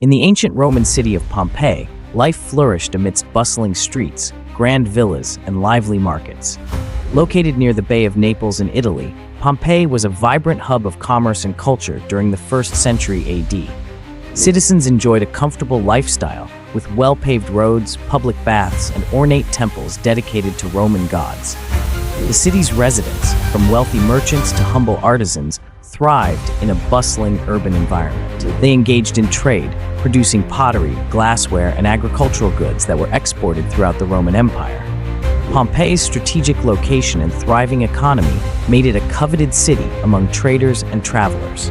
In the ancient Roman city of Pompeii, life flourished amidst bustling streets, grand villas, and lively markets. Located near the Bay of Naples in Italy, Pompeii was a vibrant hub of commerce and culture during the 1st century AD. Citizens enjoyed a comfortable lifestyle with well-paved roads, public baths, and ornate temples dedicated to Roman gods. The city's residents, from wealthy merchants to humble artisans, thrived in a bustling urban environment. They engaged in trade, producing pottery, glassware, and agricultural goods that were exported throughout the Roman Empire. Pompeii's strategic location and thriving economy made it a coveted city among traders and travelers.